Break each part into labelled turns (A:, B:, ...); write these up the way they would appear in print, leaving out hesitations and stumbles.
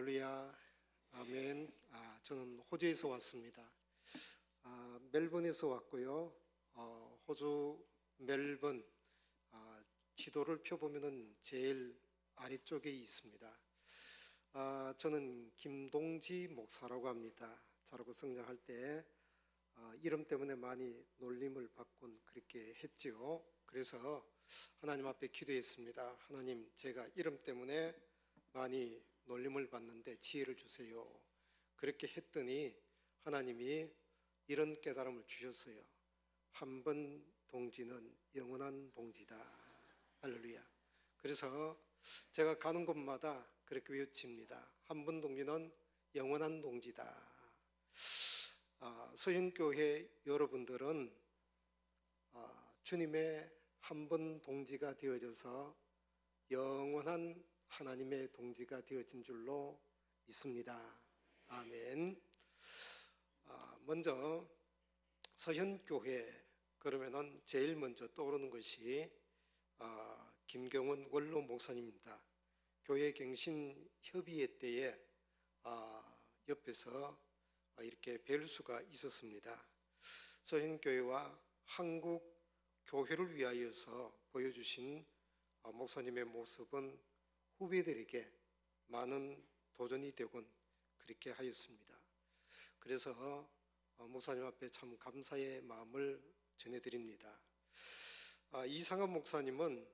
A: 할렐루야, 아멘. 저는 호주에서 왔습니다. 멜번에서 왔고요. 호주 멜번 지도를 펴보면은 제일 아래쪽에 있습니다. 저는 김동지 목사라고 합니다. 자라고 성장할 때 이름 때문에 많이 놀림을 받곤 그렇게 했죠. 그래서 하나님 앞에 기도했습니다. 하나님, 제가 이름 때문에 많이 놀림을 받는데 지혜를 주세요. 그렇게 했더니 하나님이 이런 깨달음을 주셨어요. 한 번 동지는 영원한 동지다. 할렐루야. 그래서 제가 가는 곳마다 그렇게 외칩니다. 한 번 동지는 영원한 동지다. 서현교회 여러분들은 주님의 한 번 동지가 되어져서 영원한 하나님의 동지가 되어진 줄로 믿습니다. 아멘. 먼저 서현교회 그러면은 제일 먼저 떠오르는 것이 김경원 원로 목사님입니다. 교회 갱신 협의회 때에 옆에서 이렇게 뵐 수가 있었습니다. 서현교회와 한국 교회를 위하여서 보여주신 목사님의 모습은 후배들에게 많은 도전이 되곤 그렇게 하였습니다. 그래서 목사님 앞에 참 감사의 마음을 전해드립니다. 이상한 목사님은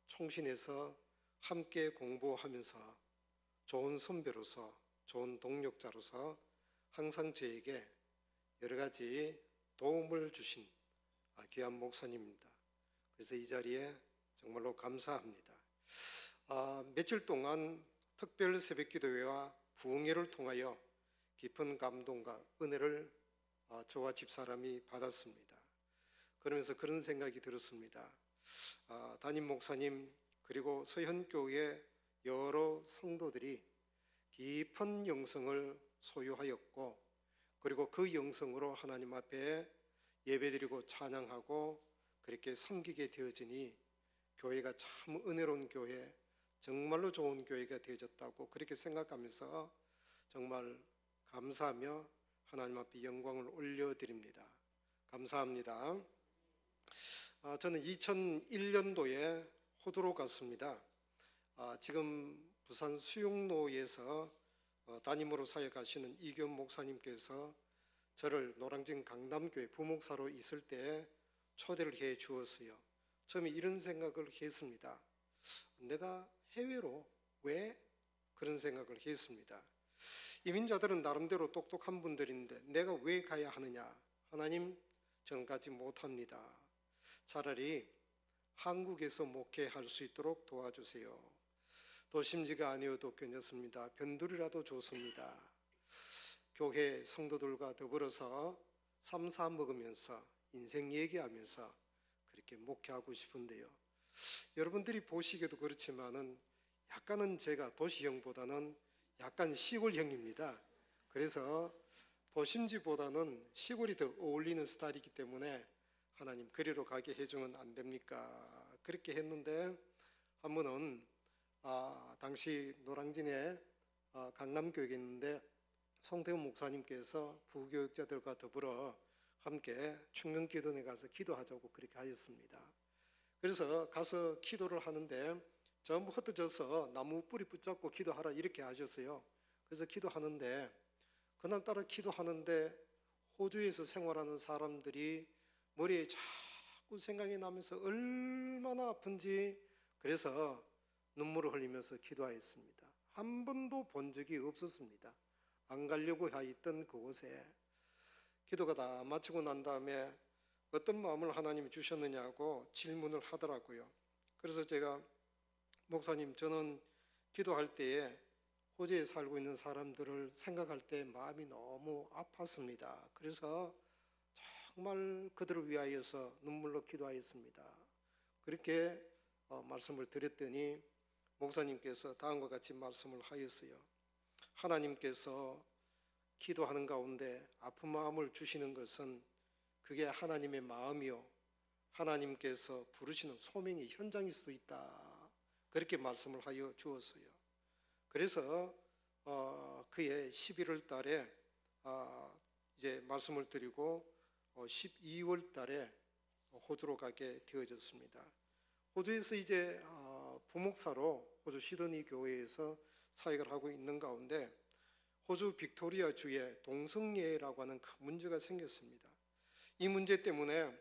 A: 총신에서 함께 공부하면서 좋은 선배로서 좋은 동력자로서 항상 저에게 여러 가지 도움을 주신 귀한 목사님입니다. 그래서 이 자리에 정말로 감사합니다. 며칠 동안 특별 새벽기도회와 부흥회를 통하여 깊은 감동과 은혜를 저와 집사람이 받았습니다. 그러면서 그런 생각이 들었습니다. 담임 목사님 그리고 서현교회 여러 성도들이 깊은 영성을 소유하였고, 그리고 그 영성으로 하나님 앞에 예배드리고 찬양하고 그렇게 섬기게 되어지니 교회가 참 은혜로운 교회, 정말로 좋은 교회가 되어졌다고 그렇게 생각하면서 정말 감사하며 하나님 앞에 영광을 올려드립니다. 감사합니다. 저는 2001년도에 호주로 갔습니다. 지금 부산 수용로에서 담임으로 사역하시는 이규현 목사님께서 저를 노량진 강남교회 부목사로 있을 때 초대를 해 주었어요. 처음에 이런 생각을 했습니다. 내가 해외로 왜? 그런 생각을 했습니다. 이민자들은 나름대로 똑똑한 분들인데 내가 왜 가야 하느냐? 하나님, 저는 가지 못합니다. 차라리 한국에서 목회할 수 있도록 도와주세요. 도심지가 아니어도 괜찮습니다. 변두리라도 좋습니다. 교회 성도들과 더불어서 삼사 먹으면서 인생 얘기하면서 그렇게 목회하고 싶은데요. 여러분들이 보시기에도 그렇지만은 약간은 제가 도시형보다는 약간 시골형입니다. 그래서 도심지보다는 시골이 더 어울리는 스타일이기 때문에 하나님 그리로 가게 해주면 안 됩니까? 그렇게 했는데 한 번은 당시 노량진에 강남교육이 있는데 송태훈 목사님께서 부교육자들과 더불어 함께 충명기도원에 가서 기도하자고 그렇게 하였습니다. 그래서 가서 기도를 하는데 전부 흩어져서 나무 뿌리 붙잡고 기도하라 이렇게 하셨어요. 그래서 기도하는데 그날따라 기도하는데 호주에서 생활하는 사람들이 머리에 자꾸 생각이 나면서 얼마나 아픈지, 그래서 눈물을 흘리면서 기도하였습니다. 한 번도 본 적이 없었습니다. 안 가려고 하였던 그곳에. 기도가 다 마치고 난 다음에 어떤 마음을 하나님이 주셨느냐고 질문을 하더라고요. 그래서 제가 목사님, 저는 기도할 때에 호주에 살고 있는 사람들을 생각할 때 마음이 너무 아팠습니다. 그래서 정말 그들을 위하여서 눈물로 기도하였습니다. 그렇게 말씀을 드렸더니 목사님께서 다음과 같이 말씀을 하였어요. 하나님께서 기도하는 가운데 아픈 마음을 주시는 것은 그게 하나님의 마음이요, 하나님께서 부르시는 소명의 현장일 수 있다. 그렇게 말씀을 하여 주었어요. 그래서 그해 11월 달에 이제 말씀을 드리고 12월 달에 호주로 가게 되어졌습니다. 호주에서 이제 부목사로 호주 시드니 교회에서 사역을 하고 있는 가운데 호주 빅토리아 주에 동성애라고 하는 큰 문제가 생겼습니다. 이 문제 때문에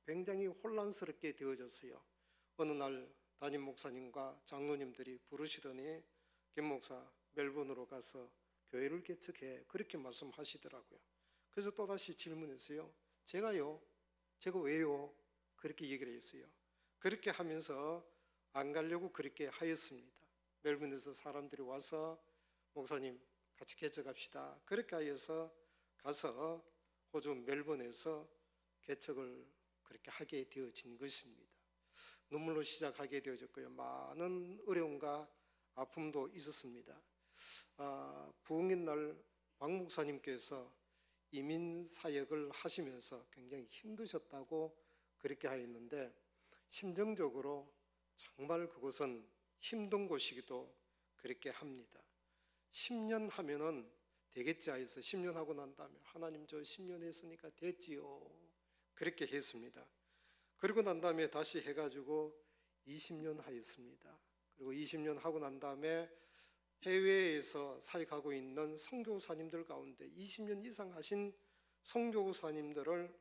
A: 굉장히 혼란스럽게 되어졌어요. 어느 날 담임 목사님과 장로님들이 부르시더니 김 목사 멜번으로 가서 교회를 개척해, 그렇게 말씀하시더라고요. 그래서 또다시 질문했어요. 제가요? 제가 왜요? 그렇게 얘기를 했어요. 그렇게 하면서 안 가려고 그렇게 하였습니다. 멜번에서 사람들이 와서 목사님 같이 개척합시다, 그렇게 하여서 가서 호주 멜번에서 개척을 그렇게 하게 되어진 것입니다. 눈물로 시작하게 되어졌고요. 많은 어려움과 아픔도 있었습니다. 부흥의 날 박 목사님께서 이민 사역을 하시면서 굉장히 힘드셨다고 그렇게 하였는데, 심정적으로 정말 그곳은 힘든 곳이기도 그렇게 합니다. 10년 하면은 되겠지 하여서 10년 하고 난 다음에 하나님 저 10년 했으니까 됐지요, 그렇게 했습니다. 그리고 난 다음에 다시 해가지고 20년 하였습니다. 그리고 20년 하고 난 다음에 해외에서 사역하고 있는 선교사님들 가운데 20년 이상 하신 선교사님들을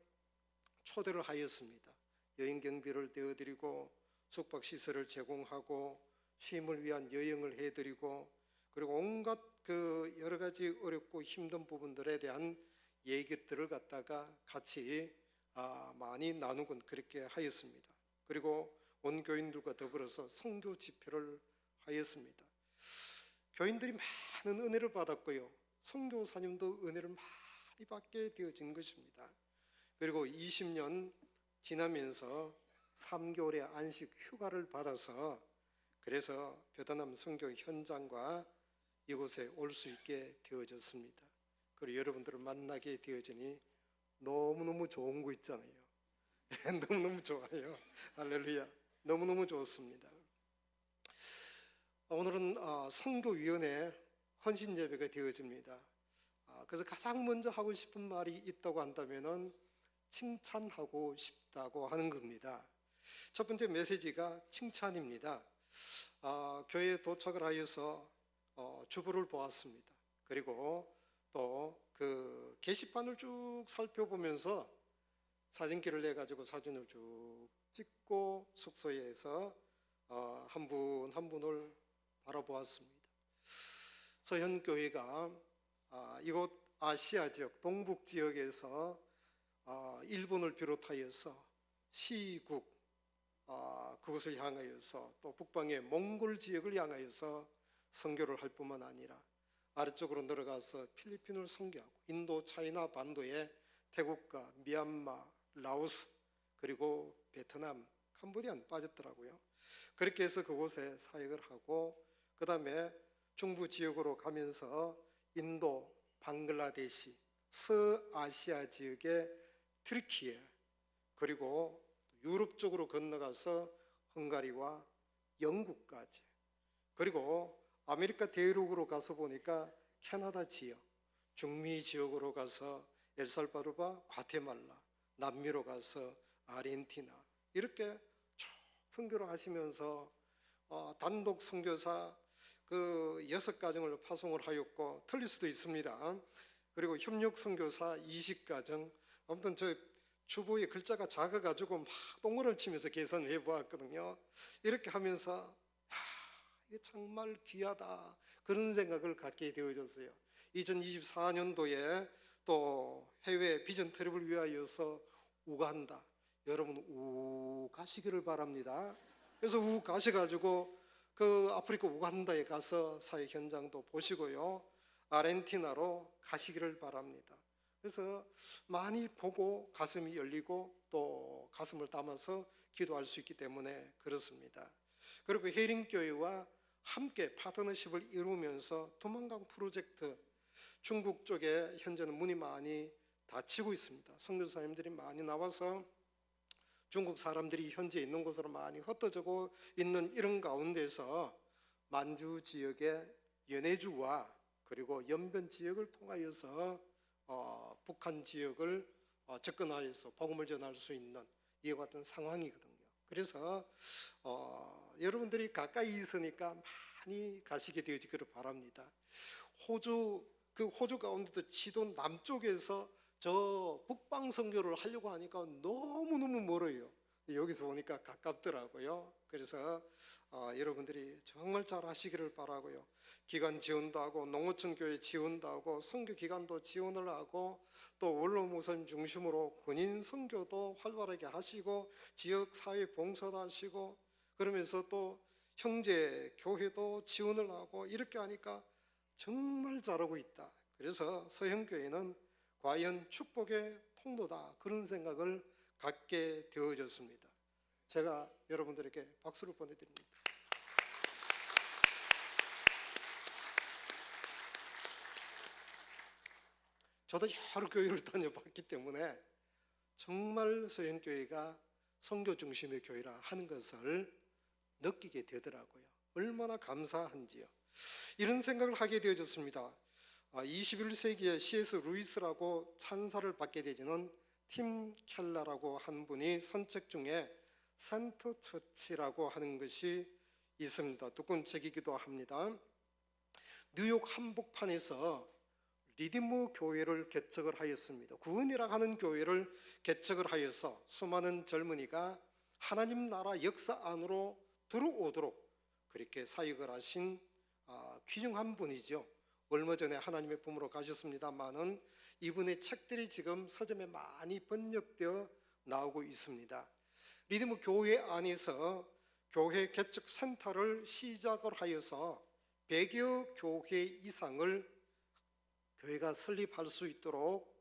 A: 초대를 하였습니다. 여행 경비를 대어드리고 숙박시설을 제공하고 쉼을 위한 여행을 해드리고, 그리고 온갖 그 여러 가지 어렵고 힘든 부분들에 대한 얘기들을 갖다가 같이 많이 나누곤 그렇게 하였습니다. 그리고 온 교인들과 더불어서 선교 집회를 하였습니다. 교인들이 많은 은혜를 받았고요, 선교사님도 은혜를 많이 받게 되어진 것입니다. 그리고 20년 지나면서 3개월의 안식 휴가를 받아서 그래서 베트남 선교 현장과 이곳에 올 수 있게 되어졌습니다. 그리고 여러분들을 만나게 되어지니 너무너무 좋은 거 있잖아요. 너무너무 좋아요. 할렐루야. 너무너무 좋습니다. 오늘은 선교위원회 헌신 예배가 되어집니다. 그래서 가장 먼저 하고 싶은 말이 있다고 한다면은 칭찬하고 싶다고 하는 겁니다. 첫 번째 메시지가 칭찬입니다. 교회에 도착을 하여서 주부를 보았습니다. 그리고 또 그 게시판을 쭉 살펴보면서 사진기를 내 가지고 사진을 쭉 찍고 숙소에서 한 분 한 분을 바라보았습니다. 서현교회가 이곳 아시아 지역 동북 지역에서 일본을 비롯하여서 시국 그것을 향하여서 또 북방의 몽골 지역을 향하여서 선교를 할 뿐만 아니라 아래쪽으로 내려가서 필리핀을 선교하고 인도 차이나 반도의 태국과 미얀마, 라오스, 그리고 베트남, 캄보디아는 빠졌더라고요. 그렇게 해서 그곳에 사역을 하고, 그 다음에 중부 지역으로 가면서 인도, 방글라데시, 서아시아 지역의 튀르키예, 그리고 유럽 쪽으로 건너가서 헝가리와 영국까지, 그리고 아메리카 대륙으로 가서 보니까 캐나다 지역, 중미 지역으로 가서 엘살바도르와 과테말라, 남미로 가서 아르헨티나, 이렇게 쭉 선교를 하시면서 단독 선교사 그 6가정을 파송을 하였고, 틀릴 수도 있습니다. 그리고 협력 선교사 20가정, 아무튼 저 주보에 글자가 작아가지고 막 동그라미 치면서 계산을 해보았거든요. 이렇게 하면서 이게 정말 귀하다, 그런 생각을 갖게 되어졌어요. 2024년도에 또 해외 비전 트립을 위하여서 우간다, 여러분 우 가시기를 바랍니다. 그래서 우 가셔가지고 그 아프리카 우간다에 가서 사회 현장도 보시고요, 아르헨티나로 가시기를 바랍니다. 그래서 많이 보고 가슴이 열리고 또 가슴을 담아서 기도할 수 있기 때문에 그렇습니다. 그리고 헤링교회와 함께 파트너십을 이루면서 두만강 프로젝트, 중국 쪽에 현재는 문이 많이 닫히고 있습니다. 선교사님들이 많이 나와서 중국 사람들이 현재 있는 곳으로 많이 흩어지고 있는 이런 가운데서 만주 지역의 연해주와 그리고 연변 지역을 통하여서 북한 지역을 접근하여서 복음을 전할 수 있는 이와 같은 상황이거든요. 그래서 여러분들이 가까이 있으니까 많이 가시게 되어지기를 바랍니다. 호주 가운데도 지도 남쪽에서 저 북방 선교를 하려고 하니까 너무너무 멀어요. 여기서 오니까 가깝더라고요. 그래서 여러분들이 정말 잘 하시기를 바라고요. 기관 지원도 하고 농어촌 교회 지원도 하고 선교 기관도 지원을 하고 또 원로목사님 중심으로 군인 선교도 활발하게 하시고 지역 사회 봉사도 하시고 그러면서 또 형제 교회도 지원을 하고 이렇게 하니까 정말 잘하고 있다. 그래서 서형교회는 과연 축복의 통로다, 그런 생각을 갖게 되어졌습니다. 제가 여러분들에게 박수를 보내드립니다. 저도 여러 교회를 다녀봤기 때문에 정말 서현교회가 선교 중심의 교회라 하는 것을 느끼게 되더라고요. 얼마나 감사한지요. 이런 생각을 하게 되어졌습니다. 21세기에 C.S. 루이스라고 찬사를 받게 되는 팀 켈러라고 한 분이 선책 중에 센터 처치라고 하는 것이 있습니다. 두꺼운 책이기도 합니다. 뉴욕 한복판에서 리디무 교회를 개척을 하였습니다. 구원이라 하는 교회를 개척을 하여서 수많은 젊은이가 하나님 나라 역사 안으로 들어오도록 그렇게 사역을 하신 귀중한 분이죠. 얼마 전에 하나님의 품으로 가셨습니다만은 이분의 책들이 지금 서점에 많이 번역되어 나오고 있습니다. 리디무 교회 안에서 교회 개척 센터를 시작을 하여서 100여 교회 이상을 교회가 설립할 수 있도록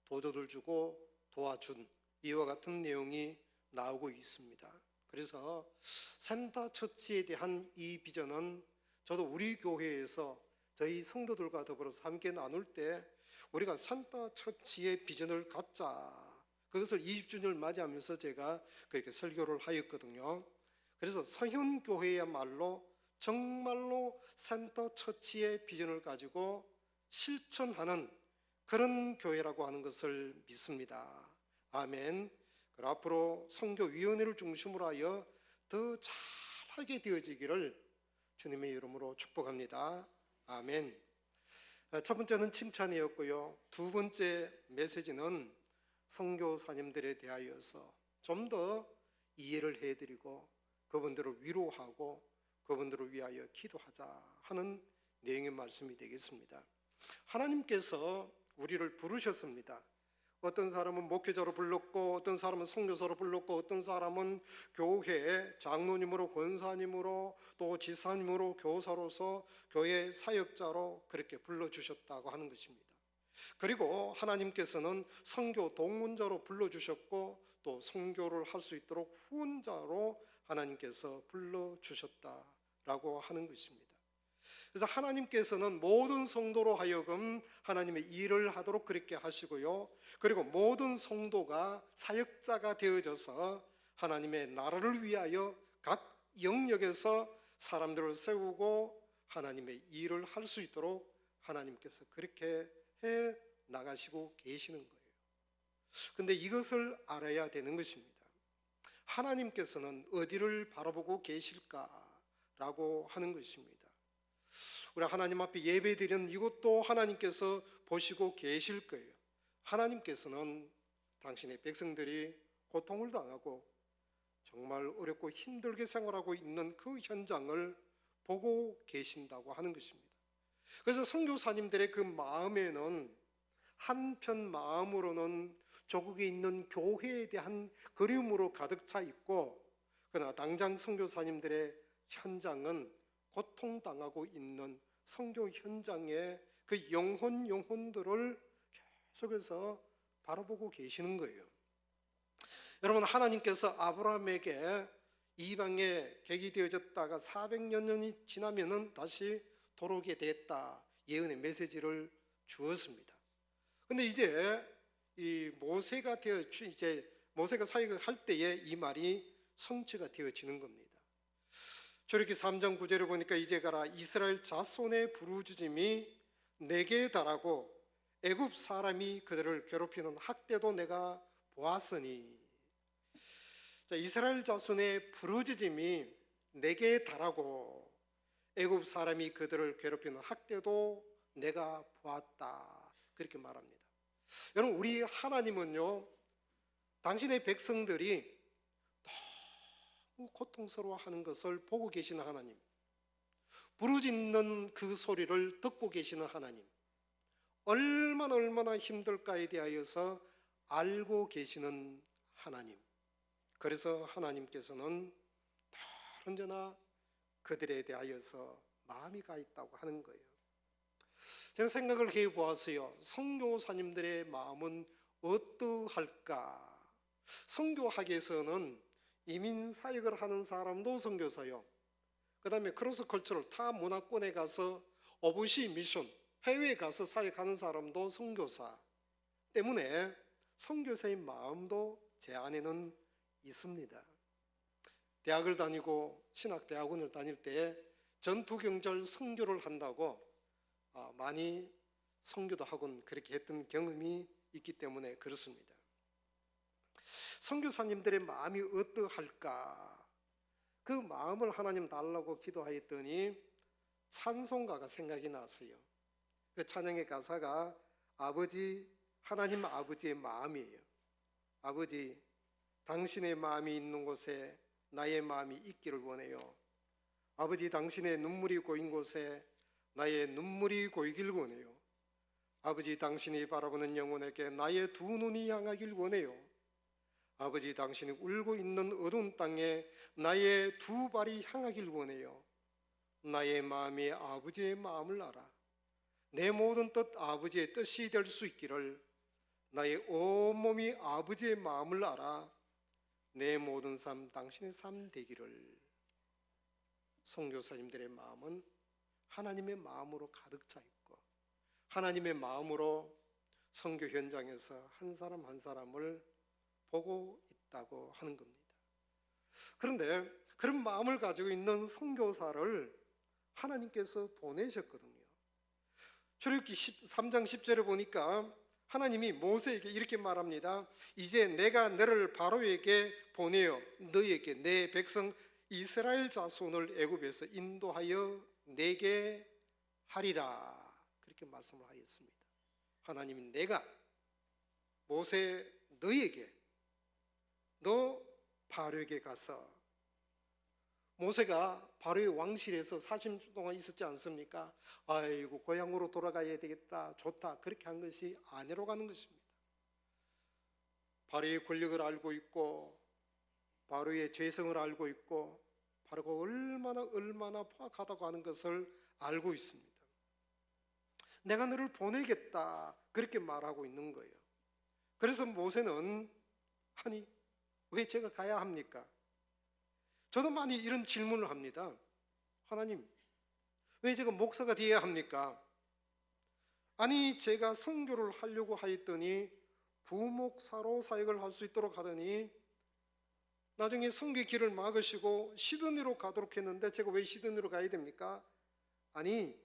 A: 도조를 주고 도와준 이와 같은 내용이 나오고 있습니다. 그래서 센터 처치에 대한 이 비전은 저도 우리 교회에서 저희 성도들과 더불어서 함께 나눌 때 우리가 센터 처치의 비전을 갖자, 그것을 20주년을 맞이하면서 제가 그렇게 설교를 하였거든요. 그래서 서현교회야말로 정말로 센터 처치의 비전을 가지고 실천하는 그런 교회라고 하는 것을 믿습니다. 아멘. 그리고 앞으로 선교위원회를 중심으로 하여 더 잘하게 되어지기를 주님의 이름으로 축복합니다. 아멘. 첫 번째는 칭찬이었고요. 두 번째 메시지는 선교사님들에 대하여서 좀 더 이해를 해드리고 그분들을 위로하고 그분들을 위하여 기도하자 하는 내용의 말씀이 되겠습니다. 하나님께서 우리를 부르셨습니다. 어떤 사람은 목회자로 불렀고 어떤 사람은 선교사로 불렀고 어떤 사람은 교회 장로님으로 권사님으로 또 지사님으로 교사로서 교회 사역자로 그렇게 불러주셨다고 하는 것입니다. 그리고 하나님께서는 선교 동문자로 불러주셨고 또 선교를 할 수 있도록 후원자로 하나님께서 불러주셨다라고 하는 것입니다. 그래서 하나님께서는 모든 성도로 하여금 하나님의 일을 하도록 그렇게 하시고요. 그리고 모든 성도가 사역자가 되어져서 하나님의 나라를 위하여 각 영역에서 사람들을 세우고 하나님의 일을 할 수 있도록 하나님께서 그렇게 해 나가시고 계시는 거예요. 그런데 이것을 알아야 되는 것입니다. 하나님께서는 어디를 바라보고 계실까라고 하는 것입니다. 우리 하나님 앞에 예배드리는 이것도 하나님께서 보시고 계실 거예요. 하나님께서는 당신의 백성들이 고통을 당하고 정말 어렵고 힘들게 생활하고 있는 그 현장을 보고 계신다고 하는 것입니다. 그래서 선교사님들의 그 마음에는 한편 마음으로는 조국에 있는 교회에 대한 그리움으로 가득 차 있고, 그러나 당장 선교사님들의 현장은 고통당하고 있는 선교 현장의 그 영혼들을 계속해서 바라보고 계시는 거예요. 여러분, 하나님께서 아브라함에게 이방에 객이 되어졌다가 400년이 지나면은 다시 돌아오게 됐다, 예언의 메시지를 주었습니다. 근데 이제 이 모세가 사역을 할 때에 이 말이 성취가 되어지는 겁니다. 출애굽기 3장 9절에 보니까 이제 가라, 이스라엘 자손의 부르짖음이 내게 달하고 애굽 사람이 그들을 괴롭히는 학대도 내가 보았으니. 자, 이스라엘 자손의 부르짖음이 내게 달하고 애굽 사람이 그들을 괴롭히는 학대도 내가 보았다, 그렇게 말합니다. 여러분, 우리 하나님은요, 당신의 백성들이 너무 고통스러워하는 것을 보고 계시는 하나님, 부르짖는 그 소리를 듣고 계시는 하나님, 얼마나 힘들까에 대하여서 알고 계시는 하나님. 그래서 하나님께서는 언제나 그들에 대하여서 마음이 가 있다고 하는 거예요. 제가 생각을 해보았어요. 선교사님들의 마음은 어떠할까? 선교학에서는 이민 사역을 하는 사람도 선교사요, 그 다음에 크로스 컬처럴 타 문화권에 가서 오버시 미션, 해외에 가서 사역하는 사람도 선교사 때문에 선교사의 마음도 제 안에는 있습니다. 대학을 다니고 신학대학원을 다닐 때 전투경찰 선교를 한다고 많이 선교도 하곤 그렇게 했던 경험이 있기 때문에 그렇습니다. 선교사님들의 마음이 어떠할까? 그 마음을 하나님 달라고 기도하였더니 찬송가가 생각이 났어요. 그 찬양의 가사가 하나님 아버지의 마음이에요. 아버지, 당신의 마음이 있는 곳에 나의 마음이 있기를 원해요. 아버지, 당신의 눈물이 고인 곳에 나의 눈물이 고이길 원해요. 아버지, 당신이 바라보는 영혼에게 나의 두 눈이 향하길 원해요. 아버지, 당신이 울고 있는 어두운 땅에 나의 두 발이 향하길 원해요. 나의 마음이 아버지의 마음을 알아. 내 모든 뜻 아버지의 뜻이 될 수 있기를. 나의 온몸이 아버지의 마음을 알아. 내 모든 삶 당신의 삶 되기를. 선교사님들의 마음은 하나님의 마음으로 가득 차 있고 하나님의 마음으로 선교 현장에서 한 사람 한 사람을 보고 있다고 하는 겁니다. 그런데 그런 마음을 가지고 있는 선교사를 하나님께서 보내셨거든요. 출애굽기 3장 10절에 보니까 하나님이 모세에게 이렇게 말합니다. 이제 내가 너를 바로에게 보내어 너에게 내 백성 이스라엘 자손을 애굽에서 인도하여 내게 하리라, 그렇게 말씀하였습니다. 하나님이 내가 모세 너에게, 너 바로에게 가서, 모세가 바로의 왕실에서 40년 동안 있었지 않습니까? 아이고, 고향으로 돌아가야 되겠다, 좋다, 그렇게 한 것이 아내로 가는 것입니다. 바로의 권력을 알고 있고 바로의 죄성을 알고 있고 바로가 얼마나 포악하다고 하는 것을 알고 있습니다. 내가 너를 보내겠다, 그렇게 말하고 있는 거예요. 그래서 모세는 아니, 왜 제가 가야 합니까? 저도 많이 이런 질문을 합니다. 하나님, 왜 제가 목사가 되어야 합니까? 아니, 제가 선교를 하려고 하였더니 부목사로 사역을 할 수 있도록 하더니 나중에 선교의 길을 막으시고 시드니로 가도록 했는데 제가 왜 시드니로 가야 됩니까? 아니,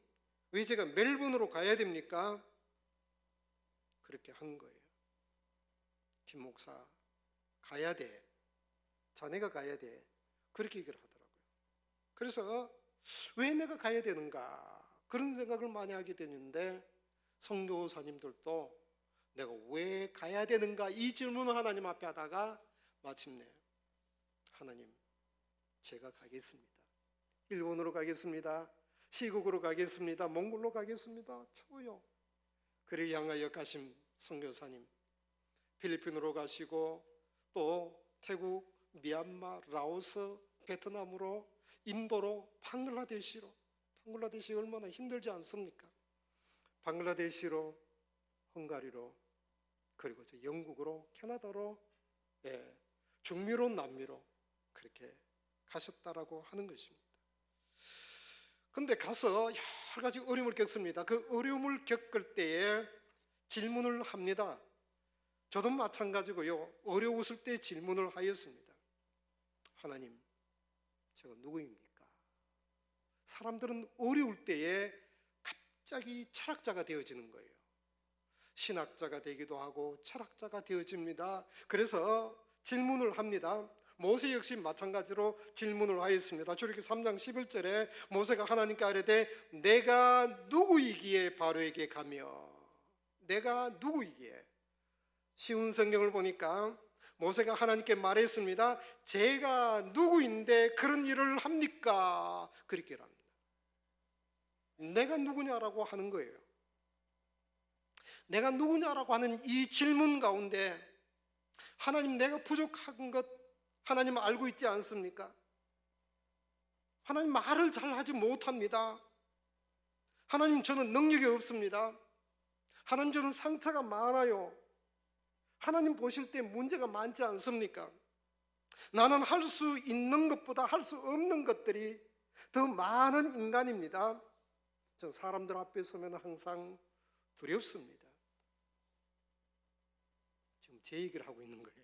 A: 왜 제가 멜번으로 가야 됩니까? 그렇게 한 거예요. 김 목사, 가야 돼. 자네가 가야 돼. 그렇게 얘기를 하더라고요. 그래서 왜 내가 가야 되는가, 그런 생각을 많이 하게 되는데 선교사님들도 내가 왜 가야 되는가 이 질문을 하나님 앞에 하다가 마침내 하나님, 제가 가겠습니다. 일본으로 가겠습니다. 시국으로 가겠습니다. 몽골로 가겠습니다. 저요. 그를 향하여 가신 선교사님, 필리핀으로 가시고 또 태국, 미얀마, 라오스, 베트남으로, 인도로, 방글라데시로, 방글라데시 얼마나 힘들지 않습니까? 방글라데시로, 헝가리로, 그리고 영국으로, 캐나다로, 중미로, 남미로 그렇게 가셨다라고 하는 것입니다. 근데 가서 여러 가지 어려움을 겪습니다. 그 어려움을 겪을 때에 질문을 합니다. 저도 마찬가지고요. 어려웠을 때 질문을 하였습니다. 하나님, 제가 누구입니까? 사람들은 어려울 때에 갑자기 철학자가 되어지는 거예요. 신학자가 되기도 하고 철학자가 되어집니다. 그래서 질문을 합니다. 모세 역시 마찬가지로 질문을 하였습니다. 출애굽기 3장 11절에 모세가 하나님께 아뢰되 내가 누구이기에 바로에게 가며, 내가 누구이기에. 쉬운 성경을 보니까 모세가 하나님께 말했습니다. 제가 누구인데 그런 일을 합니까? 그렇게 합니다. 내가 누구냐라고 하는 거예요. 내가 누구냐라고 하는 이 질문 가운데 하나님, 내가 부족한 것 하나님 알고 있지 않습니까? 하나님, 말을 잘 하지 못합니다. 하나님, 저는 능력이 없습니다. 하나님, 저는 상처가 많아요. 하나님 보실 때 문제가 많지 않습니까? 나는 할 수 있는 것보다 할 수 없는 것들이 더 많은 인간입니다. 저 사람들 앞에 서면 항상 두렵습니다. 지금 제 얘기를 하고 있는 거예요.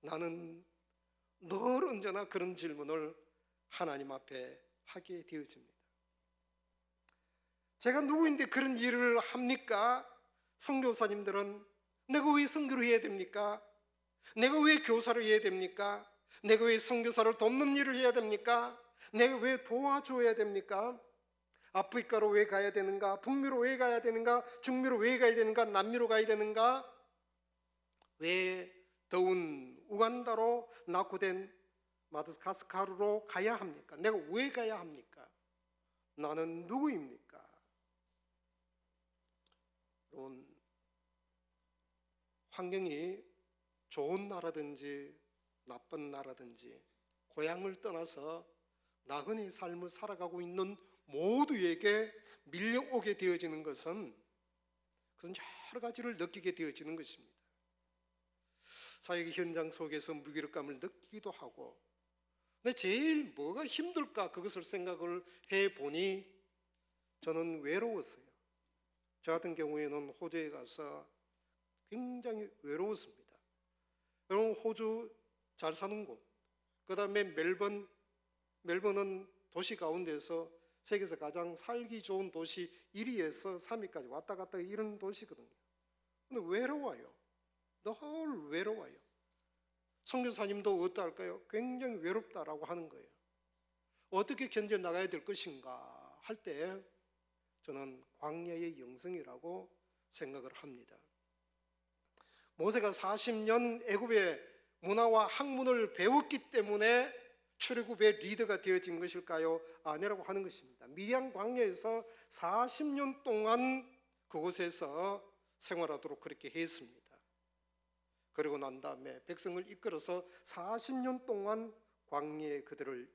A: 나는 늘 언제나 그런 질문을 하나님 앞에 하게 되어집니다. 제가 누구인데 그런 일을 합니까? 선교사님들은 내가 왜 선교를 해야 됩니까? 내가 왜 교사를 해야 됩니까? 내가 왜 선교사를 돕는 일을 해야 됩니까? 내가 왜 도와줘야 됩니까? 아프리카로 왜 가야 되는가? 북미로 왜 가야 되는가? 중미로 왜 가야 되는가? 남미로 가야 되는가? 왜 더운 우간다로 낙후된 마다가스카르로 가야 합니까? 내가 왜 가야 합니까? 나는 누구입니까? 여러분, 환경이 좋은 나라든지 나쁜 나라든지 고향을 떠나서 나그네 삶을 살아가고 있는 모두에게 밀려오게 되어지는 것은 그런 여러 가지를 느끼게 되어지는 것입니다. 사역의 현장 속에서 무기력감을 느끼기도 하고, 근데 제일 뭐가 힘들까 그것을 생각을 해보니 저는 외로웠어요. 저 같은 경우에는 호주에 가서 굉장히 외로웠습니다. 여러분, 호주 잘 사는 곳, 그 다음에 멜번은 도시 가운데서 세계에서 가장 살기 좋은 도시 1위에서 3위까지 왔다 갔다 이런 도시거든요. 근데 외로워요. 늘 외로워요. 선교사님도 어떠할까요? 굉장히 외롭다라고 하는 거예요. 어떻게 견뎌나가야 될 것인가 할 때 저는 광야의 영성이라고 생각을 합니다. 모세가 40년 애굽의 문화와 학문을 배웠기 때문에 출애굽의 리더가 되어진 것일까요? 아니라고 하는 것입니다. 미디안 광야에서 40년 동안 그곳에서 생활하도록 그렇게 했습니다. 그리고 난 다음에 백성을 이끌어서 40년 동안 광야에 그들을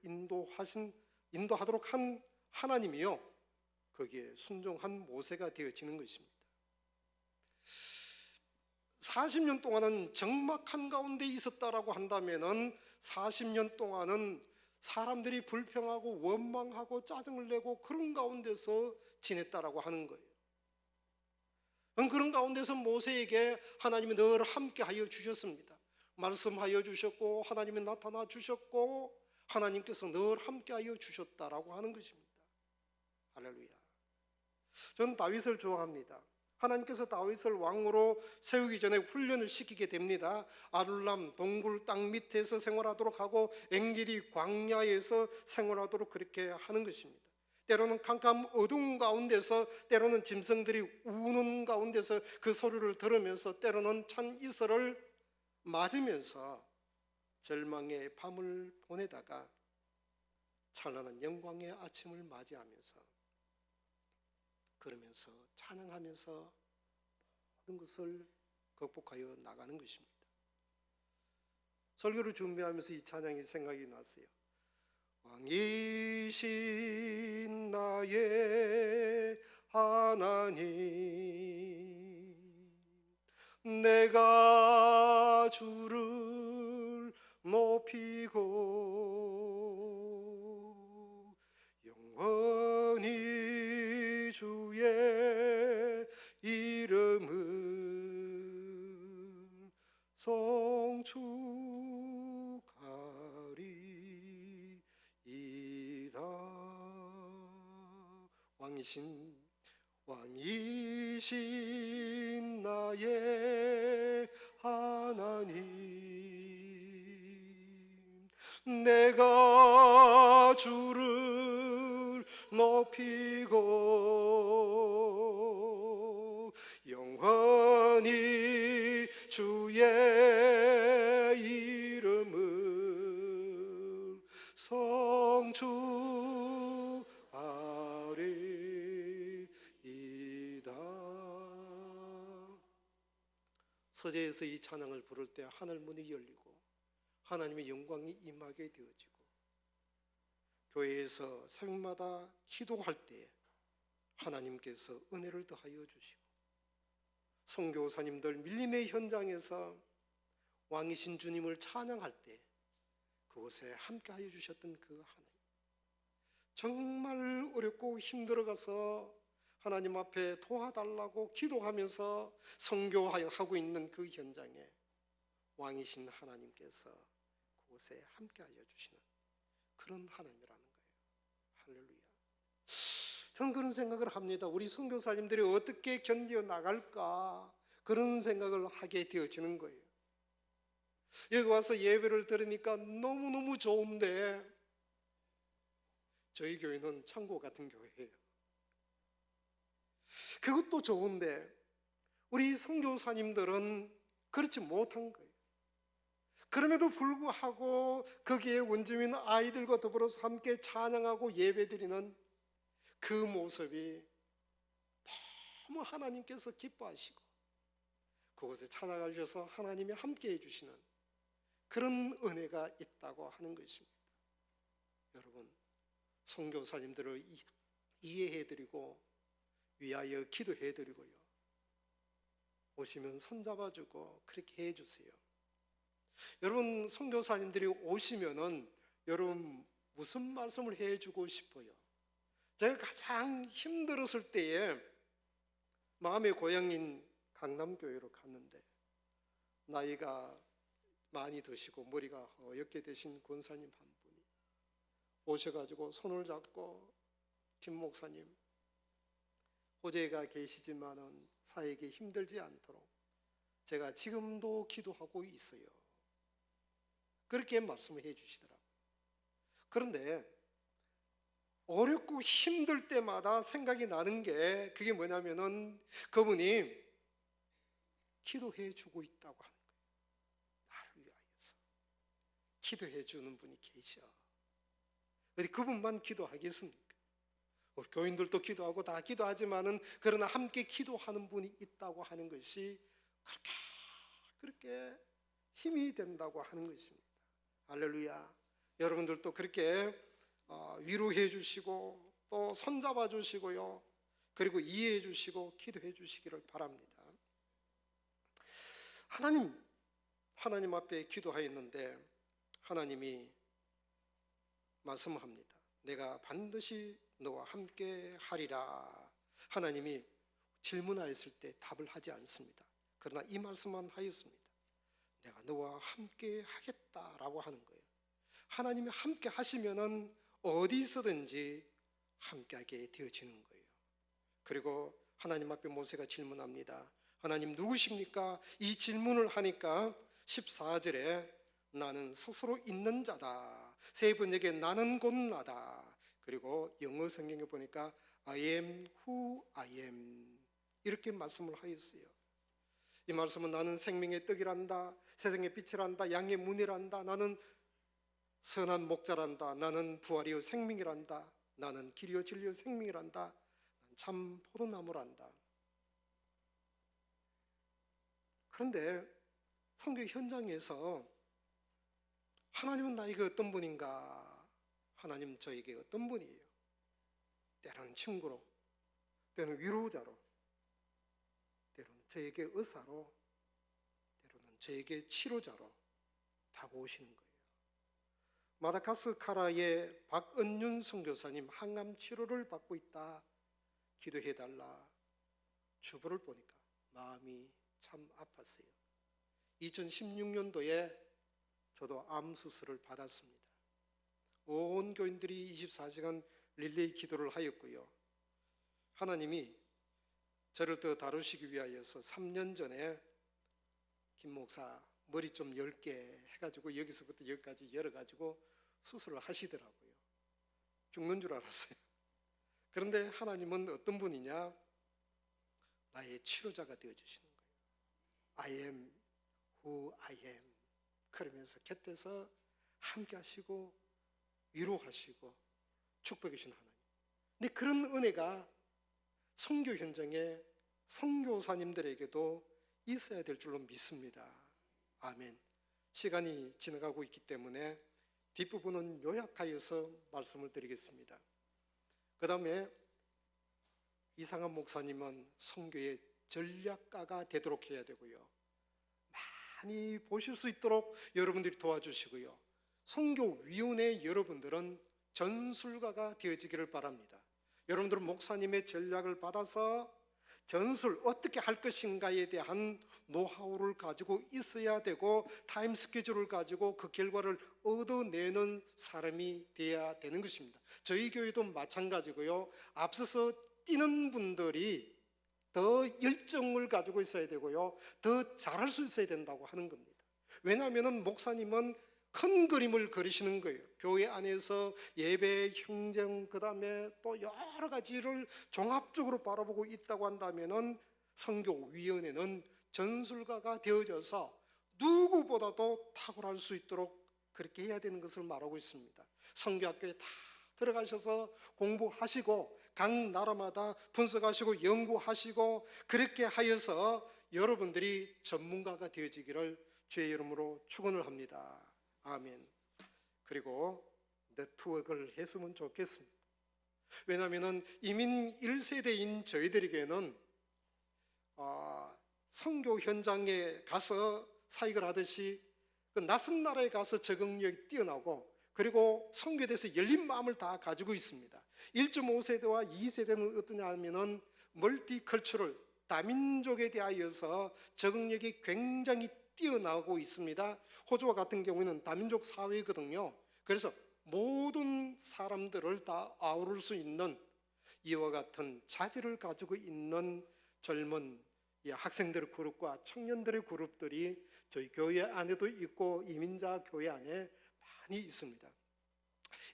A: 인도하도록 한 하나님이요, 거기에 순종한 모세가 되어지는 것입니다. 40년 동안은 적막한 가운데 있었다라고 한다면은 40년 동안은 사람들이 불평하고 원망하고 짜증을 내고 그런 가운데서 지냈다라고 하는 거예요. 그런 가운데서 모세에게 하나님이 늘 함께하여 주셨습니다. 말씀하여 주셨고 하나님이 나타나 주셨고 하나님께서 늘 함께하여 주셨다라고 하는 것입니다. 할렐루야. 저는 다윗을 좋아합니다. 하나님께서 다윗을 왕으로 세우기 전에 훈련을 시키게 됩니다. 아둘람 동굴 땅 밑에서 생활하도록 하고 엔게디 광야에서 생활하도록 그렇게 하는 것입니다. 때로는 캄캄 어두운 가운데서, 때로는 짐승들이 우는 가운데서 그 소리를 들으면서, 때로는 찬 이슬을 맞으면서 절망의 밤을 보내다가 찬란한 영광의 아침을 맞이하면서, 그러면서 찬양하면서 모든 것을 극복하여 나가는 것입니다. 설교를 준비하면서 이 찬양이 생각이 났어요. 왕이신 나의 하나님, 내가 주를 높이고 영원히 주의 이름을 송축하리이다. 왕이신 나의 하나님, 내가 주를 높이고 영원히 주의 이름을 성취하리이다. 서재에서 이 찬양을 부를 때 하늘 문이 열리고 하나님의 영광이 임하게 되어지고, 교회에서 새벽마다 기도할 때 하나님께서 은혜를 더하여 주시고, 선교사님들 밀림의 현장에서 왕이신 주님을 찬양할 때 그곳에 함께하여 주셨던 그 하나님, 정말 어렵고 힘들어가서 하나님 앞에 도와달라고 기도하면서 선교하고 있는 그 현장에 왕이신 하나님께서 그곳에 함께하여 주시는 그런 하나님이라는 거예요. 할렐루야. 저는 그런 생각을 합니다. 우리 선교사님들이 어떻게 견뎌 나갈까, 그런 생각을 하게 되어지는 거예요. 여기 와서 예배를 들으니까 너무너무 좋은데, 저희 교회는 창고 같은 교회예요. 그것도 좋은데 우리 선교사님들은 그렇지 못한 거예요. 그럼에도 불구하고 거기에 원주민 아이들과 더불어서 함께 찬양하고 예배드리는 그 모습이 너무 하나님께서 기뻐하시고 그곳에 찾아가셔서 하나님이 함께 해주시는 그런 은혜가 있다고 하는 것입니다. 여러분, 선교사님들을 이해해드리고 위하여 기도해드리고요, 오시면 손잡아주고 그렇게 해주세요. 여러분, 선교사님들이 오시면은 여러분 무슨 말씀을 해주고 싶어요? 제가 가장 힘들었을 때에 마음의 고향인 강남교회로 갔는데, 나이가 많이 드시고 머리가 허옇게 되신 권사님 한 분이 오셔가지고 손을 잡고, 김 목사님, 호재가 계시지만은 사에게 힘들지 않도록 제가 지금도 기도하고 있어요, 그렇게 말씀을 해 주시더라고요. 그런데 어렵고 힘들 때마다 생각이 나는 게 그게 뭐냐면은 그분이 기도해 주고 있다고 하는 거예요. 나를 위하여서 기도해 주는 분이 계셔. 어디 그분만 기도하겠습니까? 우리 교인들도 기도하고 다 기도하지만은 그러나 함께 기도하는 분이 있다고 하는 것이 그렇게 힘이 된다고 하는 것입니다. 할렐루야. 여러분들도 그렇게 위로해 주시고 또 손잡아 주시고요, 그리고 이해해 주시고 기도해 주시기를 바랍니다. 하나님 앞에 기도하였는데 하나님이 말씀합니다. 내가 반드시 너와 함께 하리라. 하나님이 질문하였을 때 답을 하지 않습니다. 그러나 이 말씀만 하였습니다. 내가 너와 함께 하겠다라고 하는 거예요. 하나님이 함께 하시면은 어디서든지 함께하게 되어지는 거예요. 그리고 하나님 앞에 모세가 질문합니다. 하나님 누구십니까? 이 질문을 하니까 14절에 나는 스스로 있는 자다, 세 번역에 나는 곧 나다, 그리고 영어 성경에 보니까 I am who I am, 이렇게 말씀을 하였어요. 이 말씀은 나는 생명의 떡이란다, 세상의 빛이란다, 양의 문이란다, 나는 선한 목자란다, 나는 부활이요 생명이란다, 나는 길이요 진리요 생명이란다, 참 포도나무란다. 그런데 선교 현장에서 하나님은 나에게 어떤 분인가? 하나님 저에게 어떤 분이에요? 때로는 친구로, 때로는 위로자로, 때로는 저에게 의사로, 때로는 저에게 치료자로 다가오시는 거예요. 마다가스카라의 박은윤 선교사님 항암 치료를 받고 있다, 기도해달라 주보를 보니까 마음이 참 아팠어요. 2016년도에 저도 암 수술을 받았습니다. 온 교인들이 24시간 릴레이 기도를 하였고요, 하나님이 저를 더 다루시기 위하여서 3년 전에 김 목사 머리 좀 열게 해가지고 여기서부터 여기까지 열어가지고 수술을 하시더라고요. 죽는 줄 알았어요. 그런데 하나님은 어떤 분이냐? 나의 치료자가 되어주시는 거예요. I am who I am. 그러면서 곁에서 함께 하시고 위로하시고 축복해 주신 하나님. 근데 그런 은혜가 선교 현장에 선교사님들에게도 있어야 될 줄로 믿습니다. 아멘. 시간이 지나가고 있기 때문에 뒷부분은 요약하여서 말씀을 드리겠습니다. 그 다음에 이상한 목사님은 선교의 전략가가 되도록 해야 되고요. 많이 보실 수 있도록 여러분들이 도와주시고요. 선교위원회 여러분들은 전술가가 되어지기를 바랍니다. 여러분들은 목사님의 전략을 받아서 전술 어떻게 할 것인가에 대한 노하우를 가지고 있어야 되고 타임 스케줄을 가지고 그 결과를 얻어내는 사람이 되어야 되는 것입니다. 저희 교회도 마찬가지고요. 앞서서 뛰는 분들이 더 열정을 가지고 있어야 되고요. 더 잘할 수 있어야 된다고 하는 겁니다. 왜냐하면 목사님은 큰 그림을 그리시는 거예요. 교회 안에서 예배, 행정, 그 다음에 또 여러 가지를 종합적으로 바라보고 있다고 한다면 선교위원회는 전술가가 되어져서 누구보다도 탁월할 수 있도록 그렇게 해야 되는 것을 말하고 있습니다. 선교학교에 다 들어가셔서 공부하시고 각 나라마다 분석하시고 연구하시고 그렇게 하여서 여러분들이 전문가가 되어지기를 주의 이름으로 축원을 합니다. 아멘. 그리고 네트워크를 했으면 좋겠습니다. 왜냐하면 이민 1세대인 저희들에게는 선교 현장에 가서 사역을 하듯이 그 낯선 나라에 가서 적응력이 뛰어나고 그리고 선교에 대해서 열린 마음을 다 가지고 있습니다. 1.5세대와 2세대는 어떠냐 하면은 멀티컬처럴, 다민족에 대하여서 적응력이 굉장히 뛰어나고 있습니다. 호주와 같은 경우에는 다민족 사회거든요. 그래서 모든 사람들을 다 아우를 수 있는 이와 같은 자질을 가지고 있는 젊은 학생들의 그룹과 청년들의 그룹들이 저희 교회 안에도 있고 이민자 교회 안에 많이 있습니다.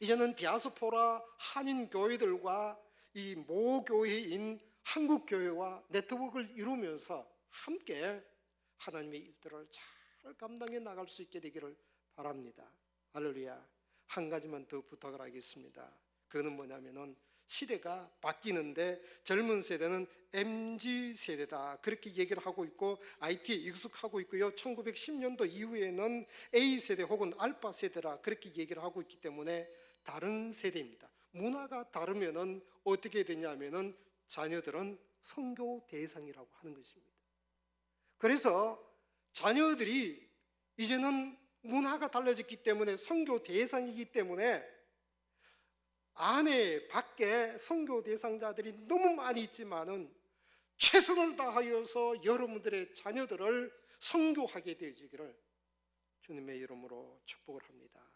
A: 이제는 디아스포라 한인 교회들과 이 모교회인 한국 교회와 네트워크를 이루면서 함께 하나님의 일들을 잘 감당해 나갈 수 있게 되기를 바랍니다. 할렐루야. 한 가지만 더 부탁을 하겠습니다. 그거는 뭐냐면은 시대가 바뀌는데 젊은 세대는 MZ세대다 그렇게 얘기를 하고 있고 IT에 익숙하고 있고요. 1910년도 이후에는 A세대 혹은 알파세대라 그렇게 얘기를 하고 있기 때문에 다른 세대입니다. 문화가 다르면은 어떻게 되냐면은 자녀들은 선교 대상이라고 하는 것입니다. 그래서 자녀들이 이제는 문화가 달라졌기 때문에 선교 대상이기 때문에 안에 밖에 선교 대상자들이 너무 많이 있지만은 최선을 다하여서 여러분들의 자녀들을 선교하게 되어지기를 주님의 이름으로 축복을 합니다.